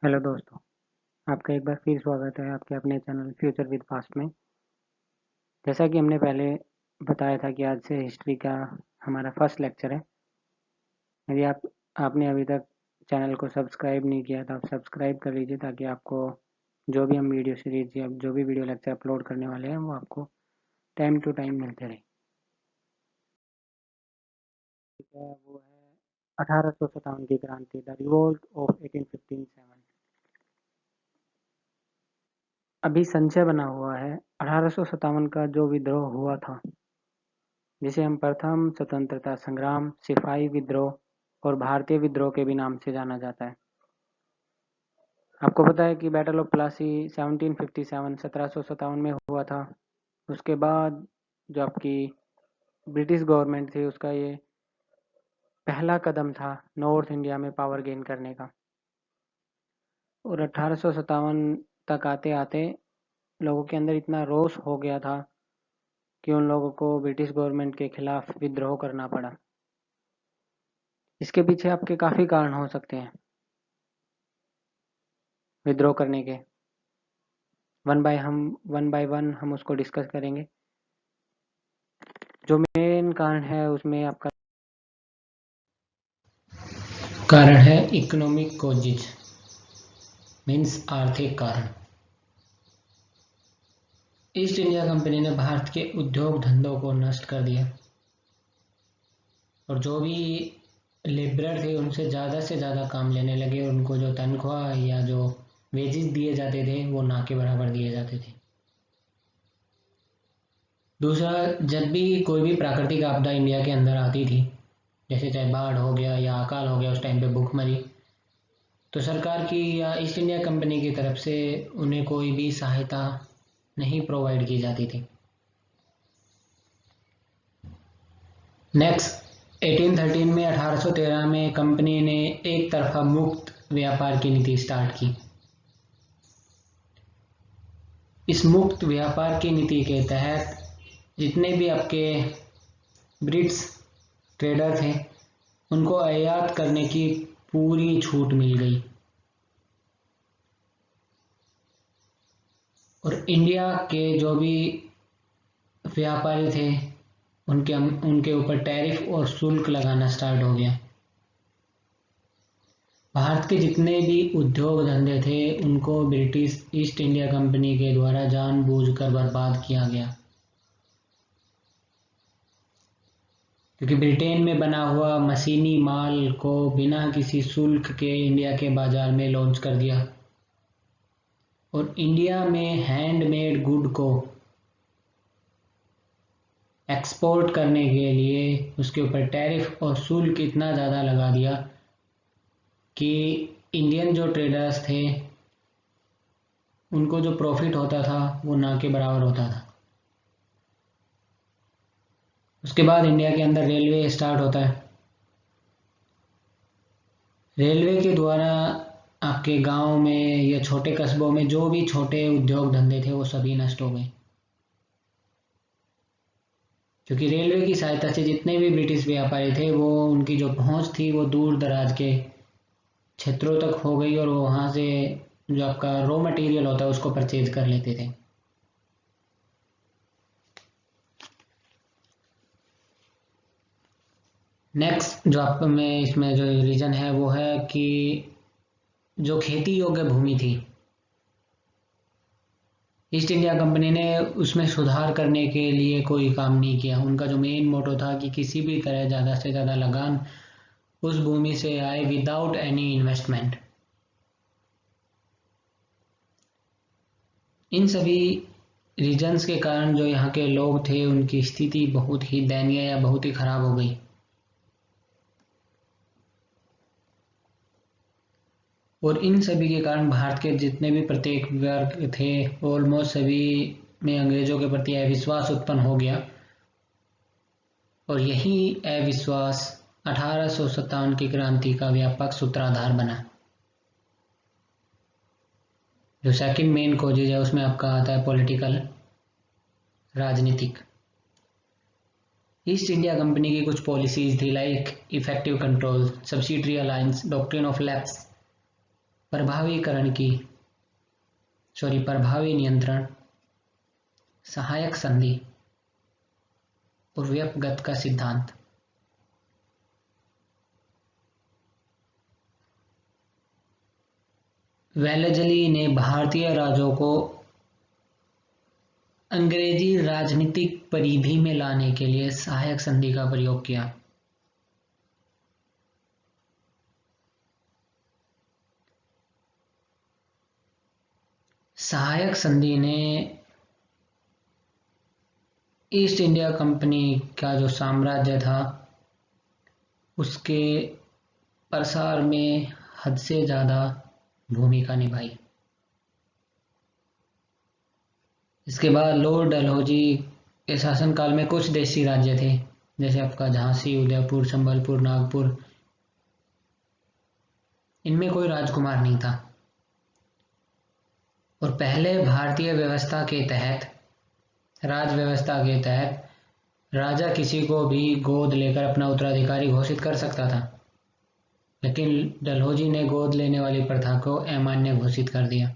Hello दोस्तों, आपका एक बार फिर स्वागत है आपके अपने चैनल फ्यूचर विद पास्ट में। जैसा कि हमने पहले बताया था कि आज से हिस्ट्री का हमारा फर्स्ट लेक्चर है। यदि आपने अभी तक चैनल को सब्सक्राइब नहीं किया तो आप सब्सक्राइब कर लीजिए, ताकि आपको जो भी हम वीडियो सीरीज या जो भी वीडियो लेक्चर अपलोड करने वाले हैं वो आपको टाइम टू टाइम मिलते रहे। ठीक है, वो है 1857 की क्रांति, द रिवोल्ट ऑफ 1857। अभी संशय बना हुआ है 1857 का जो विद्रोह हुआ था, जिसे हम प्रथम स्वतंत्रता संग्राम, सिपाही विद्रोह और भारतीय विद्रोह के भी नाम से जाना जाता है। आपको पता है कि बैटल ऑफ प्लासी 1757 1757 में हुआ था। उसके बाद जो आपकी ब्रिटिश गवर्नमेंट थी, उसका ये पहला कदम था नॉर्थ इंडिया में पावर गेन करने का। और 1857 तक आते आते लोगों के अंदर इतना रोष हो गया था कि उन लोगों को ब्रिटिश गवर्नमेंट के खिलाफ विद्रोह करना पड़ा। इसके पीछे आपके काफ़ी कारण हो सकते हैं विद्रोह करने के। वन बाय वन हम उसको डिस्कस करेंगे। जो मेन कारण है उसमें आपका कारण है इकोनॉमिक कॉजेज, मीन्स आर्थिक कारण। ईस्ट इंडिया कंपनी ने भारत के उद्योग धंधों को नष्ट कर दिया और जो भी लेबरर थे उनसे ज़्यादा से ज़्यादा काम लेने लगे। उनको जो तनख्वाह या जो वेजेस दिए जाते थे वो ना के बराबर दिए जाते थे। दूसरा, जब भी कोई भी प्राकृतिक आपदा इंडिया के अंदर आती थी, जैसे चाहे बाढ़ हो गया या अकाल हो गया, उस टाइम पे भूखमरी, तो सरकार की या ईस्ट इंडिया कंपनी की तरफ से उन्हें कोई भी सहायता नहीं प्रोवाइड की जाती थी। नेक्स्ट 1813 में 1813 में कंपनी ने एक तरफा मुक्त व्यापार की नीति स्टार्ट की। इस मुक्त व्यापार की नीति के तहत जितने भी आपके ब्रिट्स ट्रेडर थे उनको आयात करने की पूरी छूट मिल गई और इंडिया के जो भी व्यापारी थे उनके ऊपर टैरिफ और शुल्क लगाना स्टार्ट हो गया। भारत के जितने भी उद्योग धंधे थे उनको ब्रिटिश ईस्ट इंडिया कंपनी के द्वारा जानबूझकर बर्बाद किया गया, क्योंकि ब्रिटेन में बना हुआ मशीनी माल को बिना किसी शुल्क के इंडिया के बाजार में लॉन्च कर दिया और इंडिया में हैंडमेड गुड को एक्सपोर्ट करने के लिए उसके ऊपर टैरिफ और शुल्क इतना ज़्यादा लगा दिया कि इंडियन जो ट्रेडर्स थे उनको जो प्रॉफिट होता था वो ना के बराबर होता था। उसके बाद इंडिया के अंदर रेलवे स्टार्ट होता है। रेलवे के द्वारा आपके गांव में या छोटे कस्बों में जो भी छोटे उद्योग धंधे थे वो सभी नष्ट हो गए, क्योंकि रेलवे की सहायता से जितने भी ब्रिटिश व्यापारी थे वो उनकी जो पहुंच थी वो दूर दराज के क्षेत्रों तक हो गई और वहाँ से जो आपका रॉ मटेरियल होता है उसको परचेज कर लेते थे। नेक्स्ट जो आप में इसमें जो रीजन है वो है कि जो खेती योग्य भूमि थी ईस्ट इंडिया कंपनी ने उसमें सुधार करने के लिए कोई काम नहीं किया। उनका जो मेन मोटो था कि किसी भी तरह ज़्यादा से ज़्यादा लगान उस भूमि से आए विदाउट एनी इन्वेस्टमेंट। इन सभी रीजन्स के कारण जो यहाँ के लोग थे उनकी स्थिति बहुत ही दयनीय या बहुत ही खराब हो गई और इन सभी के कारण भारत के जितने भी प्रत्येक वर्ग थे ऑलमोस्ट सभी में अंग्रेजों के प्रति अविश्वास उत्पन्न हो गया और यही अविश्वास 1857 की क्रांति का व्यापक सूत्रधार बना। जो सेकंड मेन कॉजेज है उसमें आपका आता है पॉलिटिकल, राजनीतिक। ईस्ट इंडिया कंपनी की कुछ पॉलिसीज थी like effective control, subsidiary alliance, doctrine of lapse, प्रभावी नियंत्रण, सहायक संधि और व्यपगत का सिद्धांत। वेलेज़ली ने भारतीय राज्यों को अंग्रेजी राजनीतिक परिधि में लाने के लिए सहायक संधि का प्रयोग किया। सहायक संधि ने ईस्ट इंडिया कंपनी का जो साम्राज्य था उसके प्रसार में हद से ज़्यादा भूमिका निभाई। इसके बाद लॉर्ड डलहौजी के शासनकाल में कुछ देशी राज्य थे, जैसे आपका झांसी, उदयपुर, संबलपुर, नागपुर। इनमें कोई राजकुमार नहीं था और पहले भारतीय व्यवस्था के तहत, राज व्यवस्था के तहत, राजा किसी को भी गोद लेकर अपना उत्तराधिकारी घोषित कर सकता था, लेकिन डलहौजी ने गोद लेने वाली प्रथा को अमान्य घोषित कर दिया।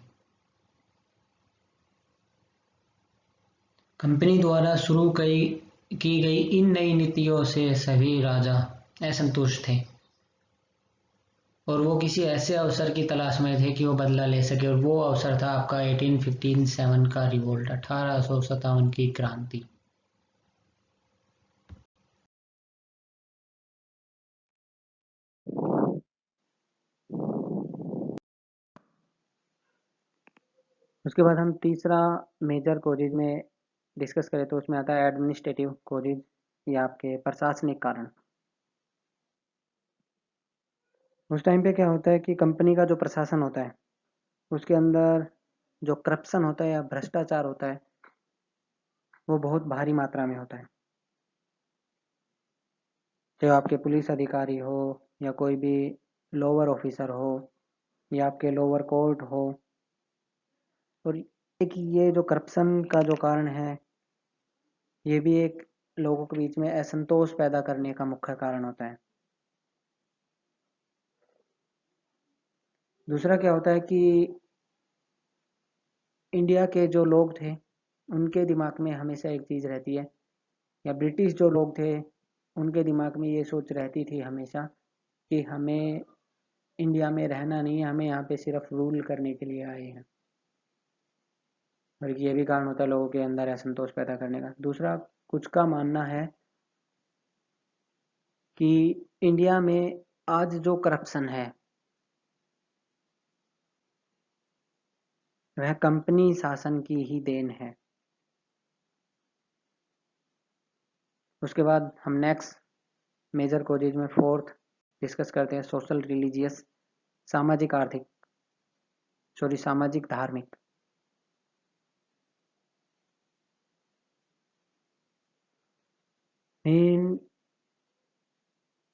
कंपनी द्वारा शुरू की गई इन नई नीतियों से सभी राजा असंतुष्ट थे और वो किसी ऐसे अवसर की तलाश में थे कि वो बदला ले सके, और वो अवसर था आपका 1857 का रिवोल्ट, 1857 की क्रांति। उसके बाद हम तीसरा मेजर कॉजेज में डिस्कस करें तो उसमें आता है एडमिनिस्ट्रेटिव कॉजेज या आपके प्रशासनिक कारण। उस टाइम पे क्या होता है कि कंपनी का जो प्रशासन होता है उसके अंदर जो करप्शन होता है या भ्रष्टाचार होता है वो बहुत भारी मात्रा में होता है। चाहे आपके पुलिस अधिकारी हो या कोई भी लोअर ऑफिसर हो या आपके लोअर कोर्ट हो, और एक ये जो करप्शन का जो कारण है ये भी एक लोगों के बीच में असंतोष पैदा करने का मुख्य कारण होता है। दूसरा क्या होता है कि इंडिया के जो लोग थे उनके दिमाग में हमेशा एक चीज़ रहती है, या ब्रिटिश जो लोग थे उनके दिमाग में ये सोच रहती थी हमेशा कि हमें इंडिया में रहना नहीं है, हमें यहाँ पे सिर्फ रूल करने के लिए आए हैं। और ये भी कारण होता है लोगों के अंदर असंतोष पैदा करने का। दूसरा, कुछ का मानना है कि इंडिया में आज जो करप्शन है वह कंपनी शासन की ही देन है। उसके बाद हम नेक्स्ट मेजर कॉजेज में फोर्थ डिस्कस करते हैं सोशल रिलीजियस, सामाजिक धार्मिक। मेन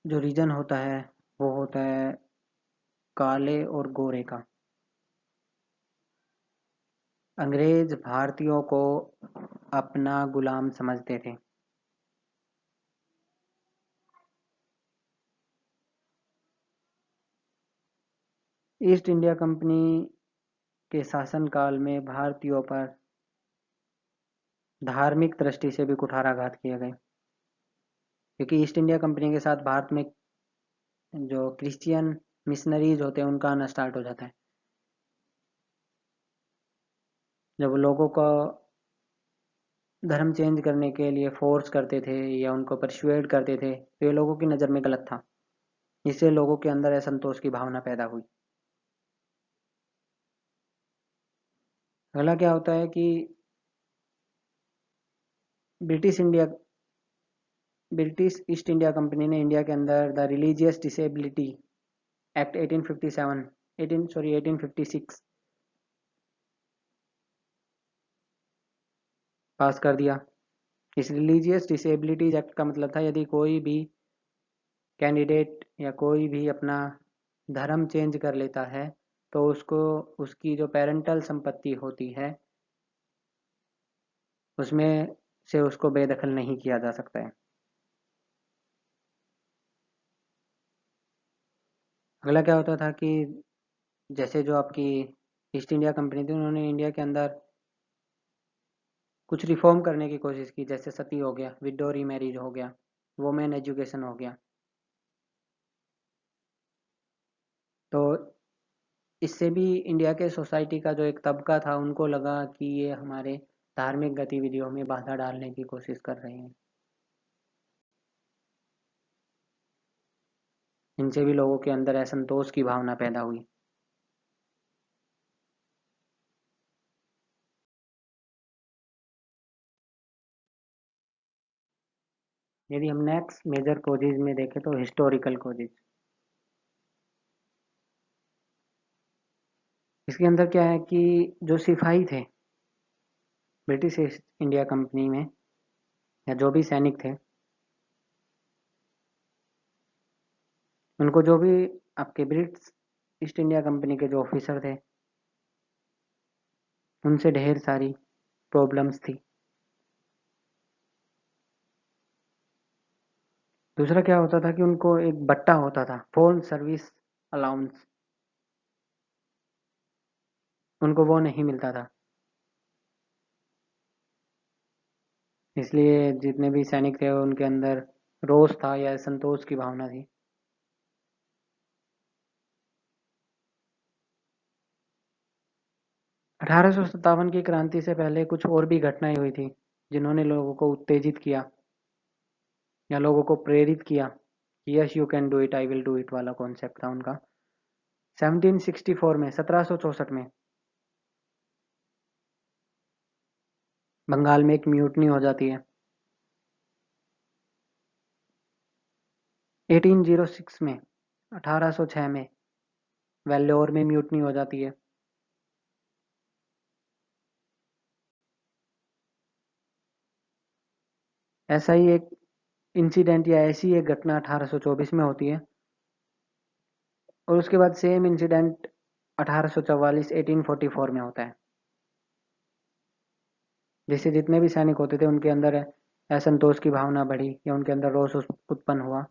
जो रीजन होता है वो होता है काले और गोरे का। अंग्रेज भारतीयों को अपना गुलाम समझते थे। ईस्ट इंडिया कंपनी के शासनकाल में भारतीयों पर धार्मिक दृष्टि से भी कुठाराघात किए गए, क्योंकि ईस्ट इंडिया कंपनी के साथ भारत में जो क्रिश्चियन मिशनरीज होते हैं उनका आना स्टार्ट हो जाता है। जब लोगों को धर्म चेंज करने के लिए फोर्स करते थे या उनको परसुएड करते थे तो ये लोगों की नज़र में गलत था, इससे लोगों के अंदर असंतोष की भावना पैदा हुई। अगला क्या होता है कि ब्रिटिश ईस्ट इंडिया कंपनी ने इंडिया के अंदर द रिलीजियस डिसेबिलिटी एक्ट 1856 पास कर दिया। इस रिलीजियस डिसेबिलिटीज एक्ट का मतलब था यदि कोई भी कैंडिडेट या कोई भी अपना धर्म चेंज कर लेता है तो उसको उसकी जो पेरेंटल संपत्ति होती है उसमें से उसको बेदखल नहीं किया जा सकता है। अगला क्या होता था कि जैसे जो आपकी ईस्ट इंडिया कंपनी थी, उन्होंने इंडिया के अंदर कुछ रिफॉर्म करने की कोशिश की, जैसे सती हो गया, विडो रीमैरिज हो गया, वुमेन एजुकेशन हो गया। तो इससे भी इंडिया के सोसाइटी का जो एक तबका था, उनको लगा कि ये हमारे धार्मिक गतिविधियों में बाधा डालने की कोशिश कर रहे हैं। इनसे भी लोगों के अंदर असंतोष की भावना पैदा हुई। यदि हम नेक्स्ट मेजर कोजेज में देखें तो हिस्टोरिकल कोजेज, इसके अंदर क्या है कि जो सिपाही थे ब्रिटिश ईस्ट इंडिया कंपनी में, या जो भी सैनिक थे, उनको जो भी आपके ब्रिटिश ईस्ट इंडिया कंपनी के जो ऑफिसर थे, उनसे ढेर सारी प्रॉब्लम्स थी। दूसरा क्या होता था कि उनको एक बट्टा होता था, फॉरेन सर्विस अलाउंस, उनको वो नहीं मिलता था। इसलिए जितने भी सैनिक थे उनके अंदर रोष था या संतोष की भावना थी। 1857 की क्रांति से पहले कुछ और भी घटनाएं हुई थी जिन्होंने लोगों को उत्तेजित किया या लोगों को प्रेरित किया कि yes you can do it, I will do it वाला कॉन्सेप्ट था उनका। 1764 में, 1764 में बंगाल में एक म्यूटनी हो जाती है। 1806 में, 1806 में वेल्लोर में म्यूटनी हो जाती है। ऐसा ही एक इंसिडेंट या ऐसी एक घटना 1824 में होती है, और उसके बाद सेम इंसिडेंट 1844 1844 में होता है, जिससे जितने भी सैनिक होते थे उनके अंदर असंतोष की भावना बढ़ी या उनके अंदर रोष उत्पन्न हुआ,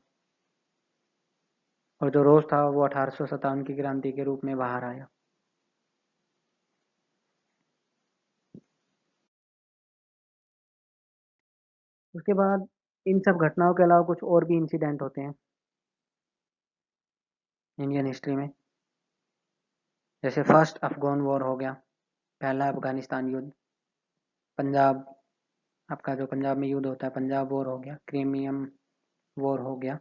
और जो रोष था वो 1857 की क्रांति के रूप में बाहर आया। उसके बाद इन सब घटनाओं के अलावा कुछ और भी इंसिडेंट होते हैं इंडियन हिस्ट्री में, जैसे फर्स्ट अफगान वॉर हो गया, पहला अफगानिस्तान युद्ध, पंजाब, आपका जो पंजाब में युद्ध होता है, पंजाब वॉर हो गया, क्रीमियम वॉर हो गया।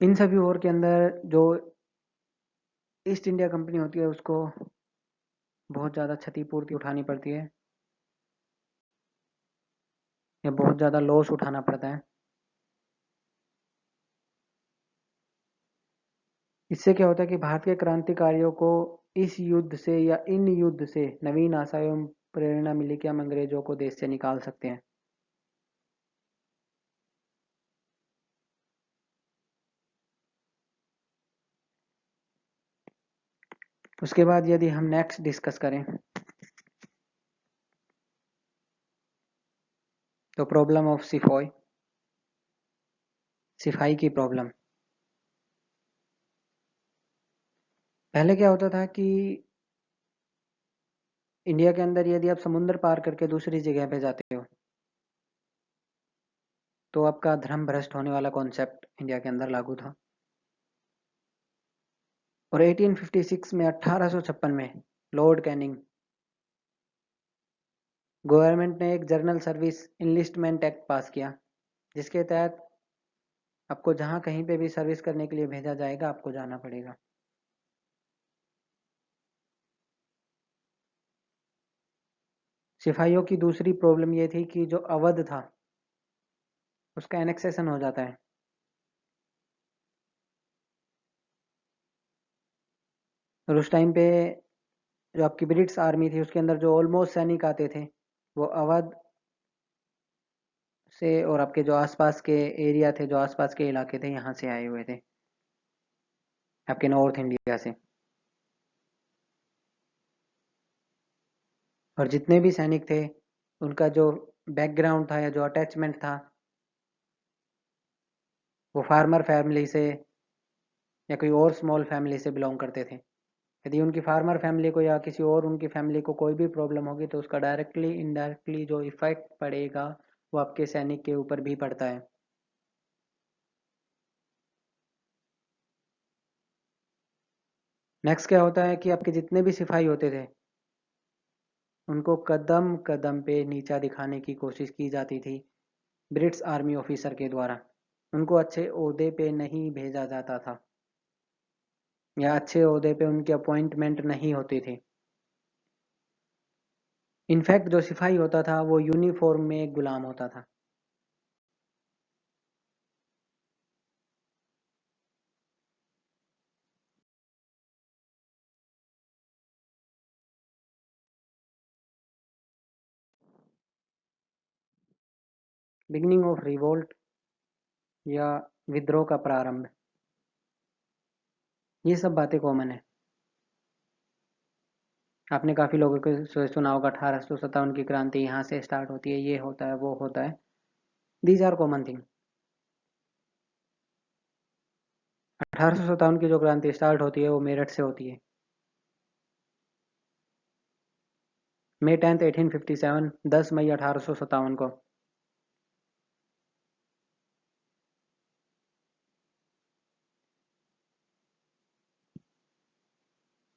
इन सभी वॉर के अंदर जो ईस्ट इंडिया कंपनी होती है उसको बहुत ज़्यादा क्षतिपूर्ति उठानी पड़ती है या बहुत ज़्यादा लॉस उठाना पड़ता है। इससे क्या होता है कि भारत के क्रांतिकारियों को इस युद्ध से या इन युद्ध से नवीन आशा एवं प्रेरणा मिली कि हम अंग्रेजों को देश से निकाल सकते हैं। उसके बाद यदि हम नेक्स्ट डिस्कस करें तो प्रॉब्लम ऑफ सिफॉय, सिपाही की प्रॉब्लम। पहले क्या होता था कि इंडिया के अंदर यदि आप समुद्र पार करके दूसरी जगह पे जाते हो तो आपका धर्म भ्रष्ट होने वाला कॉन्सेप्ट इंडिया के अंदर लागू था। और 1856 में, 1856 में लॉर्ड कैनिंग गवर्नमेंट ने एक जर्नल सर्विस इनलिस्टमेंट एक्ट पास किया, जिसके तहत आपको जहां कहीं पे भी सर्विस करने के लिए भेजा जाएगा आपको जाना पड़ेगा। सिपाहियों की दूसरी प्रॉब्लम ये थी कि जो अवध था उसका एनेक्सेशन हो जाता है, और उस टाइम पे जो आपकी ब्रिटिश आर्मी थी उसके अंदर जो ऑलमोस्ट सैनिक आते थे वो अवध से और आपके जो आसपास के एरिया थे, जो आसपास के इलाके थे, यहाँ से आए हुए थे, आपके नॉर्थ इंडिया से। और जितने भी सैनिक थे उनका जो बैकग्राउंड था या जो अटैचमेंट था वो फार्मर फैमिली से या कोई और स्मॉल फैमिली से बिलोंग करते थे। यदि उनकी फार्मर फैमिली को या किसी और उनकी फैमिली को कोई भी प्रॉब्लम होगी तो उसका डायरेक्टली इनडायरेक्टली जो इफेक्ट पड़ेगा वो आपके सैनिक के ऊपर भी पड़ता है। नेक्स्ट क्या होता है कि आपके जितने भी सिपाही होते थे उनको कदम कदम पे नीचा दिखाने की कोशिश की जाती थी ब्रिटिश आर्मी ऑफिसर के द्वारा। उनको अच्छे ओहदे पे नहीं भेजा जाता था या अच्छे ओहदे पे उनकी अपॉइंटमेंट नहीं होती थी। इनफैक्ट जो सिपाही होता था वो यूनिफॉर्म में गुलाम होता था। बिगिनिंग ऑफ रिवोल्ट या विद्रोह का प्रारंभ, ये सब बातें कॉमन है। आपने काफ़ी लोगों को सुना होगा 1857 की क्रांति यहाँ से स्टार्ट होती है, ये होता है, वो होता है। These are common thing. 1857 की जो क्रांति स्टार्ट होती है वो मेरठ से होती है। May 10th 1857, 10 मई 1857 को।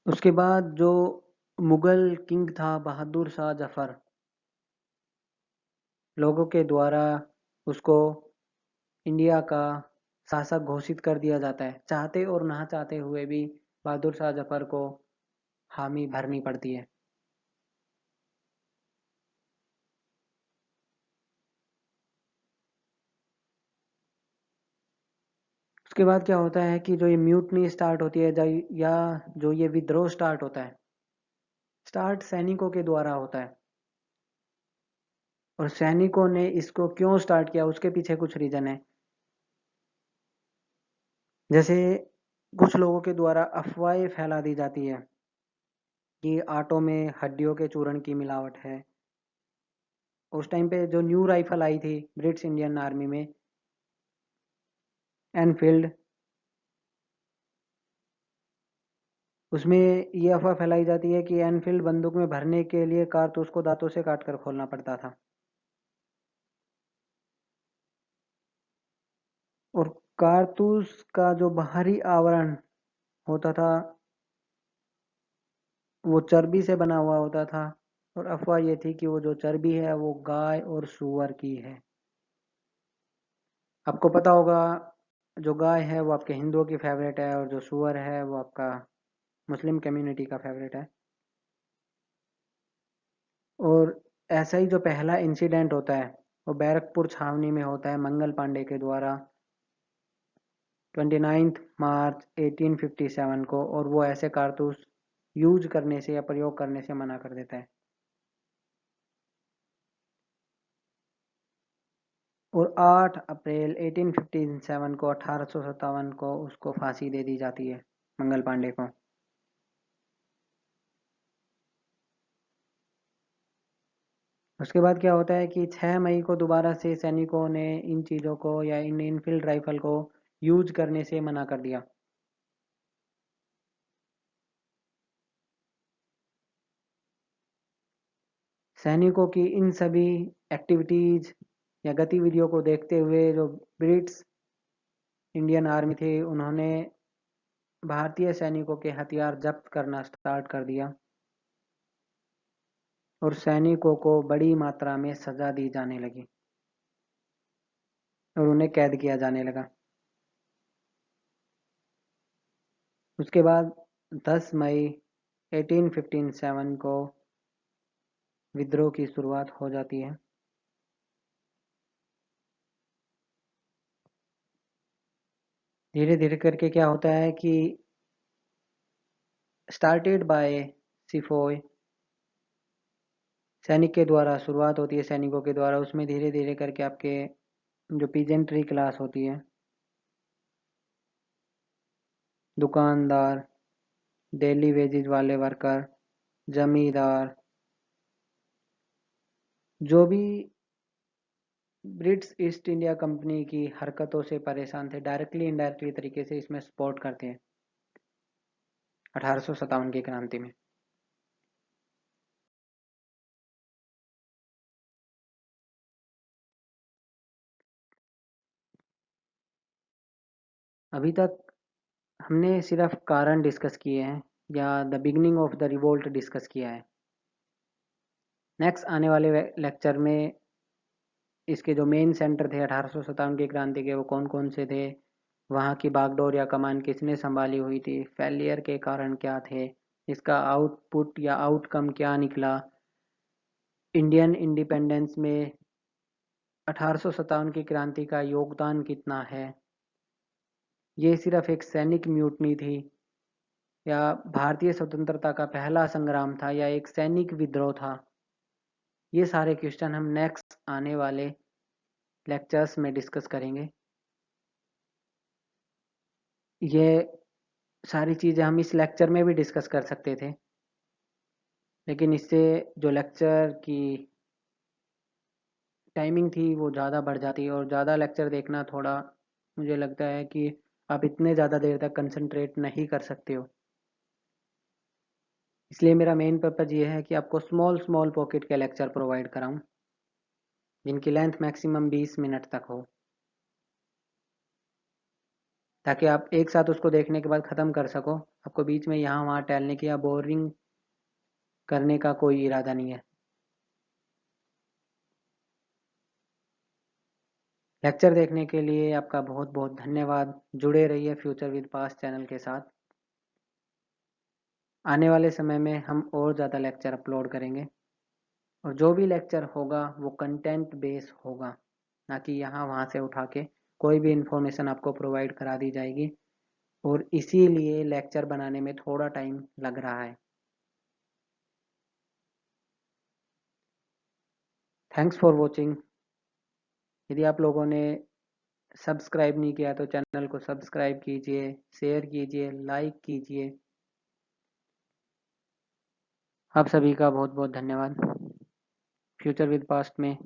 उसके बाद जो मुगल किंग था बहादुर शाह जफर, लोगों के द्वारा उसको इंडिया का शासक घोषित कर दिया जाता है। चाहते और ना चाहते हुए भी बहादुर शाह जफर को हामी भरनी पड़ती है। उसके बाद क्या होता है कि जो ये म्यूटनी स्टार्ट होती है या जो ये विद्रोह स्टार्ट होता है, स्टार्ट सैनिकों के द्वारा होता है। और सैनिकों ने इसको क्यों स्टार्ट किया उसके पीछे कुछ रीजन है। जैसे कुछ लोगों के द्वारा अफवाहें फैला दी जाती है कि आटों में हड्डियों के चूर्ण की मिलावट है। उस टाइम पे जो न्यू राइफल आई थी ब्रिटिश इंडियन आर्मी में, एनफील्ड, उसमें ये अफवाह फैलाई जाती है कि एनफील्ड बंदूक में भरने के लिए कारतूस को दांतों से काट कर खोलना पड़ता था। और कारतूस का जो बाहरी आवरण होता था वो चर्बी से बना हुआ होता था। और अफवाह ये थी कि वो जो चर्बी है वो गाय और सूअर की है। आपको पता होगा जो गाय है वो आपके हिंदुओं की फेवरेट है और जो सूअर है वो आपका मुस्लिम कम्युनिटी का फेवरेट है। और ऐसा ही जो पहला इंसिडेंट होता है वो बैरकपुर छावनी में होता है मंगल पांडे के द्वारा 29 मार्च 1857 को। और वो ऐसे कारतूस यूज करने से या प्रयोग करने से मना कर देता है। और 8 अप्रैल 1857 को 1857 को उसको फांसी दे दी जाती है मंगल पांडे को। उसके बाद क्या होता है कि 6 मई को दोबारा से सैनिकों ने इन चीज़ों को या इन इनफील्ड राइफल को यूज करने से मना कर दिया। सैनिकों की इन सभी एक्टिविटीज या गतिविधियों को देखते हुए जो ब्रिट्स इंडियन आर्मी थे उन्होंने भारतीय सैनिकों के हथियार जब्त करना स्टार्ट कर दिया और सैनिकों को बड़ी मात्रा में सजा दी जाने लगी और उन्हें कैद किया जाने लगा। उसके बाद 10 मई 1857 को विद्रोह की शुरुआत हो जाती है। धीरे धीरे करके क्या होता है कि स्टार्टेड बाय सिफोय, सैनिक के द्वारा शुरुआत होती है सैनिकों के द्वारा। उसमें धीरे धीरे करके आपके जो पीजेंट्री क्लास होती है, दुकानदार, डेली वेजेज वाले वर्कर, जमींदार, जो भी ब्रिट्स ईस्ट इंडिया कंपनी की हरकतों से परेशान थे, डायरेक्टली इनडायरेक्टली तरीके से इसमें सपोर्ट करते हैं 1857 की क्रांति में। अभी तक हमने सिर्फ कारण डिस्कस किए हैं या the beginning of the revolt discuss किया है। नेक्स्ट आने वाले लेक्चर में इसके जो मेन सेंटर थे 1857 की क्रांति के, वो कौन कौन से थे, वहाँ की बागडोर या कमान किसने संभाली हुई थी, फेलियर के कारण क्या थे, इसका आउटपुट या आउटकम क्या निकला, इंडियन इंडिपेंडेंस में 1857 की क्रांति का योगदान कितना है, ये सिर्फ एक सैनिक म्यूटनी थी या भारतीय स्वतंत्रता का पहला संग्राम था या एक सैनिक विद्रोह था, ये सारे क्वेश्चन हम नेक्स्ट आने वाले लेक्चर्स में डिस्कस करेंगे। ये सारी चीज़ें हम इस लेक्चर में भी डिस्कस कर सकते थे, लेकिन इससे जो लेक्चर की टाइमिंग थी वो ज़्यादा बढ़ जाती, और ज़्यादा लेक्चर देखना थोड़ा मुझे लगता है कि आप इतने ज़्यादा देर तक कंसंट्रेट नहीं कर सकते हो। इसलिए मेरा मेन पर्पज़ ये है कि आपको स्मॉल स्मॉल पॉकेट के लेक्चर प्रोवाइड कराऊं, जिनकी लेंथ मैक्सिमम 20 मिनट तक हो, ताकि आप एक साथ उसको देखने के बाद ख़त्म कर सको। आपको बीच में यहाँ वहाँ टहलने की या बोरिंग करने का कोई इरादा नहीं है। लेक्चर देखने के लिए आपका बहुत बहुत धन्यवाद। जुड़े रहिए फ्यूचर विद पास्ट चैनल के साथ। आने वाले समय में हम और ज़्यादा लेक्चर अपलोड करेंगे, और जो भी लेक्चर होगा वो कंटेंट बेस होगा, ना कि यहाँ वहाँ से उठा के कोई भी इन्फॉर्मेशन आपको प्रोवाइड करा दी जाएगी, और इसीलिए लेक्चर बनाने में थोड़ा टाइम लग रहा है। Thanks for watching. यदि आप लोगों ने सब्सक्राइब नहीं किया तो चैनल को सब्सक्राइब कीजिए, शेयर कीजिए, लाइक कीजिए। आप सभी का बहुत बहुत धन्यवाद। फ्यूचर विद पास्ट में